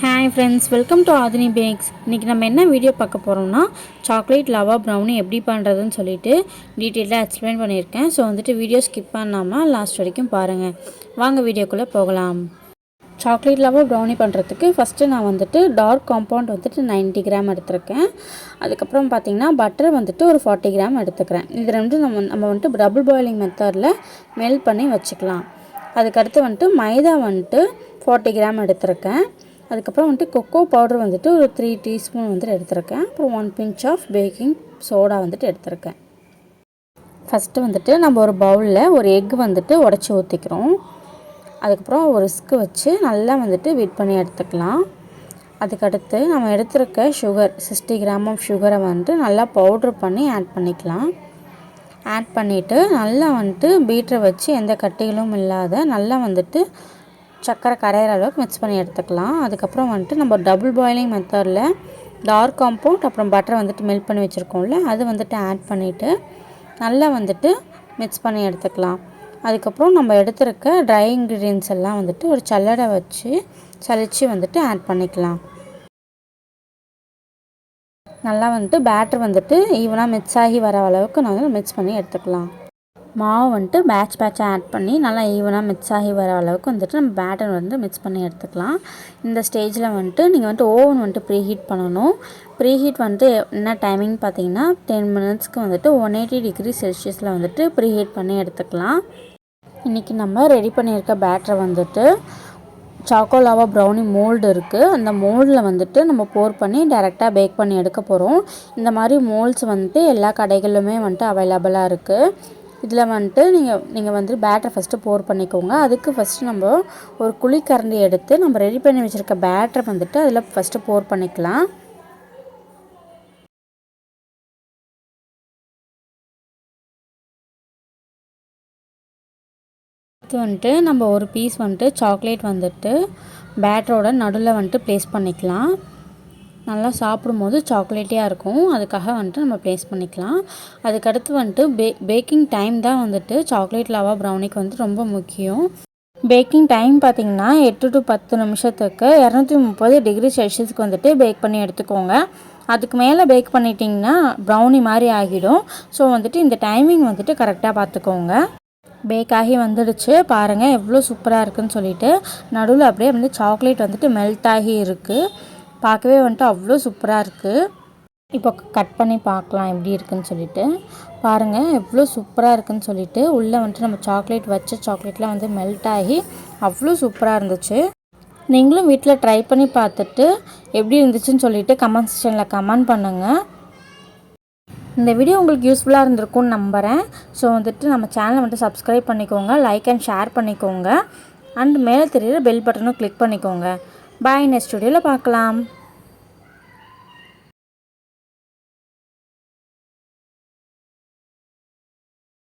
Hi friends, welcome to Aadhini bakes. இன்றைக்கி நம்ம என்ன வீடியோ பார்க்க போகிறோம்னா சாக்லேட் லவா ப்ரௌனி எப்படி பண்ணுறதுன்னு சொல்லிட்டு டீட்டெயிலாக எக்ஸ்பிளைன் பண்ணியிருக்கேன். ஸோ வீடியோ ஸ்கிப் பண்ணாமல் லாஸ்ட் வரைக்கும் பாருங்கள். வாங்க வீடியோக்குள்ளே போகலாம். சாக்லேட் லவா ப்ரௌனி பண்ணுறதுக்கு ஃபஸ்ட்டு நான் டார்க் காம்பவுண்ட் 90 கிராம் எடுத்துருக்கேன். அதுக்கப்புறம் பார்த்திங்கன்னா பட்டர் ஒரு 40 கிராம் எடுத்துக்கிறேன். இது ரெண்டும் நம்ம டபுள் பாயிலிங் மெத்தடில் மெல்ட் பண்ணி வச்சுக்கலாம். அதுக்கடுத்து மைதா 40 கிராம் எடுத்துருக்கேன். அதுக்கப்புறம் கொக்கோ பவுடர் ஒரு 3 டீஸ்பூன் எடுத்துருக்கேன். அப்புறம் 1 பிஞ்ச் ஆஃப் பேக்கிங் சோடா எடுத்துருக்கேன். ஃபஸ்ட்டு நம்ம ஒரு பவுலில் ஒரு எக் உடச்சி ஊற்றிக்கிறோம். அதுக்கப்புறம் ஒரு விஸ்கு வச்சு நல்லா பீட் பண்ணி எடுத்துக்கலாம். அதுக்கடுத்து நம்ம எடுத்துருக்க சுகர் 60 கிராம் ஆஃப் சுகரை நல்லா பவுட்ரு பண்ணி ஆட் பண்ணிக்கலாம். ஆட் பண்ணிவிட்டு நல்லா பீட்டரை வச்சு எந்த கட்டிகளும் இல்லாத நல்லா சக்கரை கரையிற அளவுக்கு மிக்ஸ் பண்ணி எடுத்துக்கலாம். அதுக்கப்புறம் நம்ம டபுள் பாயிலிங் மெத்தடில் டார்க் காம்பவுண்ட் அப்புறம் பட்டரை மெல்ட் பண்ணி வச்சுருக்கோம்ல அது ஆட் பண்ணிவிட்டு நல்லா மிக்ஸ் பண்ணி எடுத்துக்கலாம். அதுக்கப்புறம் நம்ம எடுத்துருக்க ட்ரை இன்க்ரீடியன்ஸ் எல்லாம் ஒரு சல்லடை வச்சு சலித்து ஆட் பண்ணிக்கலாம். நல்லா பேட்டர் ஈவனாக மிக்ஸ் ஆகி வர அளவுக்கு நாங்கள் மிக்ஸ் பண்ணி எடுத்துக்கலாம். மாவு பேட்சாக ஆட் பண்ணி நல்லா ஈவனாக மிக்ஸ் ஆகி வர அளவுக்கு நம்ம பேட்டர் மிக்ஸ் பண்ணி எடுத்துக்கலாம். இந்த ஸ்டேஜில் நீங்கள் ஓவன் ப்ரீஹீட் பண்ணணும். ப்ரீஹீட் என்ன டைமிங் பார்த்தீங்கன்னா 10 மினிட்ஸ்க்கு 180 டிகிரி செல்சியஸில் ப்ரீஹீட் பண்ணி எடுத்துக்கலாம். இன்றைக்கி நம்ம ரெடி பண்ணியிருக்க பேட்டரை சாக்கோ லாவா ப்ரௌனி மோல்டு இருக்குது. அந்த மோல்டில் நம்ம போர் பண்ணி டைரெக்டாக பேக் பண்ணி எடுக்க போகிறோம். இந்த மாதிரி மோல்ட்ஸ் எல்லா கடைகளிலுமே அவைலபிளாக இருக்குது. இதில் நீங்கள் பேட்டரை ஃபஸ்ட்டு போர் பண்ணிக்கோங்க. அதுக்கு ஃபஸ்ட்டு நம்ம ஒரு குழிக்கரண்டி எடுத்து நம்ம ரெடி பண்ணி வச்சுருக்க பேட்டரை அதில் ஃபஸ்ட்டு போர் பண்ணிக்கலாம். இது நம்ம ஒரு பீஸ் சாக்லேட் பேட்டரோட நடுவில் ப்ளேஸ் பண்ணிக்கலாம். நல்லா சாப்பிடும்போது சாக்லேட்டியாக இருக்கும். அதுக்காக நம்ம ப்ளேஸ் பண்ணிக்கலாம். அதுக்கடுத்து பேக்கிங் டைம் தான் சாக்லேட் லாவா ப்ரௌனிக்கு ரொம்ப முக்கியம். பேக்கிங் டைம் பார்த்திங்கன்னா 8 to 10 நிமிஷத்துக்கு 230 டிகிரி செல்சியஸ்க்கு பேக் பண்ணி எடுத்துக்கோங்க. அதுக்கு மேலே பேக் பண்ணிட்டிங்கன்னா ப்ரௌனி மாதிரி ஆகிடும். ஸோ இந்த டைமிங் கரெக்டாக பார்த்துக்கோங்க. பேக் ஆகி வந்துடுச்சு. பாருங்கள் எவ்வளோ சூப்பராக இருக்குதுன்னு சொல்லிட்டு நடுவில் அப்படியே சாக்லேட் மெல்ட் ஆகி இருக்குது. பார்க்கவே அவ்வளோ சூப்பராக இருக்குது. இப்போ கட் பண்ணி பார்க்கலாம் எப்படி இருக்குதுன்னு சொல்லிட்டு. பாருங்கள் எவ்வளோ சூப்பராக இருக்குதுன்னு சொல்லிட்டு உள்ளே நம்ம சாக்லேட் வச்ச சாக்லேட்லாம் மெல்ட் ஆகி அவ்வளோ சூப்பராக இருந்துச்சு. நீங்களும் வீட்டில் ட்ரை பண்ணி பார்த்துட்டு எப்படி இருந்துச்சுன்னு சொல்லிட்டு கமெண்ட் செக்ஷனில் கமெண்ட் பண்ணுங்கள். இந்த வீடியோ உங்களுக்கு யூஸ்ஃபுல்லாக இருந்திருக்கும்னு நம்புகிறேன். ஸோ நம்ம சேனலை சப்ஸ்கிரைப் பண்ணிக்கோங்க, லைக் அண்ட் ஷேர் பண்ணிக்கோங்க. அண்ட் மேலே தெரியுற பெல் பட்டனும் கிளிக் பண்ணிக்கோங்க. பாய், நெக்ஸ்ட் வீடியோவில் பார்க்கலாம்.